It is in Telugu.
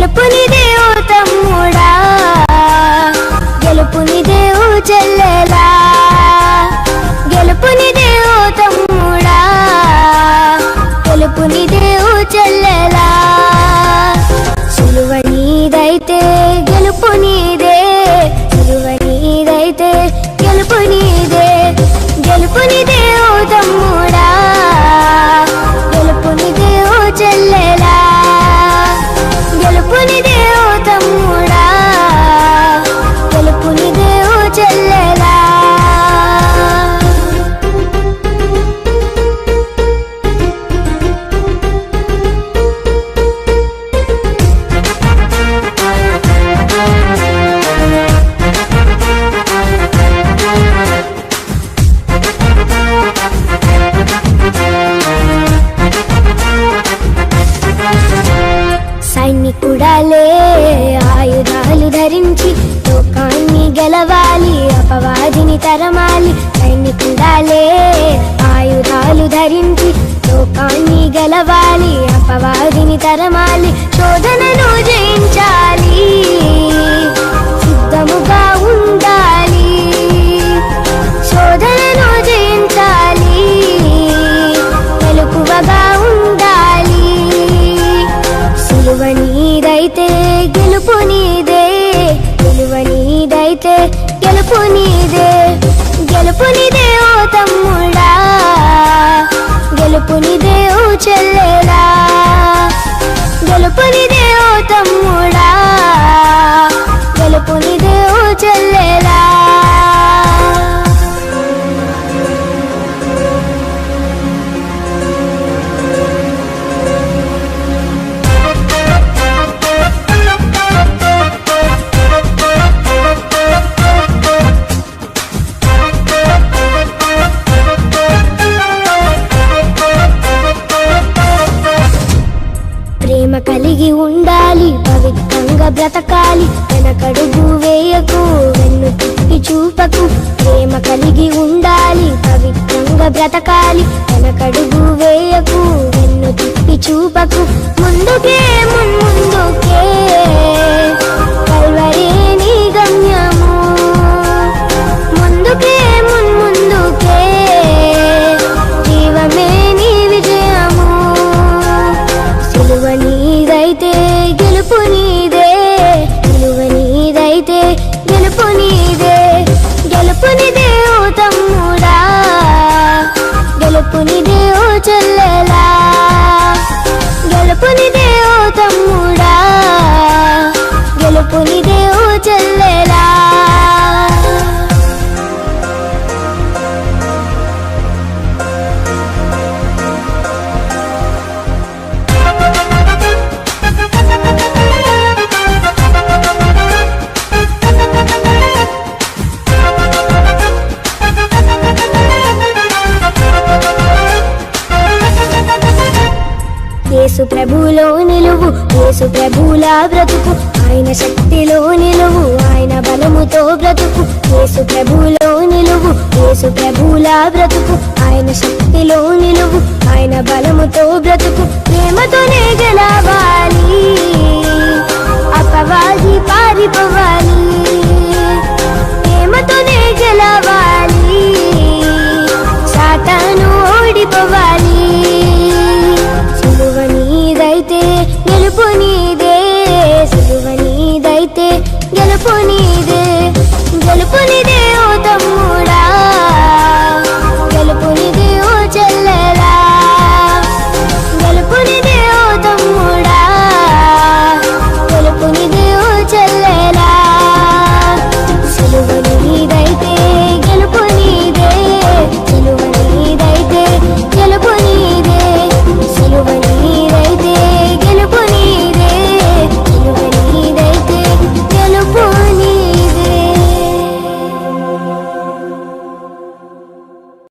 గెలుపునిదే ఓ తమ్ముడా, గెలుపునిదే ఓ చెల్లెలా, గెలుపునిదే ఓ తమ్ముడా, గెలుపునిదే ఓ చెల్లెలా. సిలువ నీదైతే గెలుపు నీదే, సిలువ నీదైతే గెలుపు నీదే, గెలుపునిదే ఓ తమ్ముడా, గెలుపునిదే ఓ చెల్లెలా, గెలుపునిదే ఓ తమ్ముడా, గెలుపునిదే ఓ చెల్లెలా. సైనికుడాలే ఆయుధాలు ధరించి లోకాన్ని గెలవాలి, అపవాదిని తరమాలి. సైనికుడాలే ఆయుధాలు ధరించి లోకాన్ని గెలవాలి, అపవాదిని తరమాలి. శోధనను జయించాలి, సిద్ధముగా ఉండాలి. శోధనను జయించాలి, మెలకువగా ఉండాలి. సిలువ నీదైతే గెలుపు నీదే, సిలువ నీదైతే గెలుపు నీదే, గెలుపునిదే ఓ తమ్ముడా, గెలుపునిదే ఓ చెల్లెలా, గెలుపునిదే ఓ తమ్ముడా, గెలుపునిదే ఓ చెల్లెలా. ప్రేమ కలిగి ఉండాలి, పవిత్రంగా బ్రతకాలి. వెనకడుగు వేయకు, వెన్ను తిప్పి చూపకు. ప్రేమ కలిగి ఉండాలి, పవిత్రంగా బ్రతకాలి. వెనకడుగు వేయకు, వెన్ను తిప్పి చూపకు. ముందుకే ముందుకే, కల్వరే నీ గమ్యము. ముందుకే ముందుకే, జీవమే నీ విజయము. సిలువ నీదైతే గెలుపు నీదే, సిలువ నీదైతే గెలుపు నీదే, గెలుపునిదే ఓ తమ్ముడా, గెలుపునిదే ఓ చెల్లెలా, గెలుపునిదే ఓ తమ్ముడా, గెలుపునిదే ఓ చెల్లెలా. యేసు ప్రభులో నిలువు, యేసు ప్రభులా బ్రతుకు. ఆయన శక్తిలో నిలువు, ఆయన బలముతో బ్రతుకు. యేసు ప్రభులో నిలువు, యేసు ప్రభులా బ్రతుకు. ఆయన శక్తిలో నిలువు, ఆయన బలముతో బ్రతుకు. ప్రేమతోనే గెలవాలి, అపవాది పారిపోవాలి. ప్రేమతోనే గెలవాలి, సాతాను ఓడిపోవాలి. సిలువ నీదైతే గెలుపు నీదే, సిలువ నీదైతే గెలుపు నీదే, గెలుపునిదే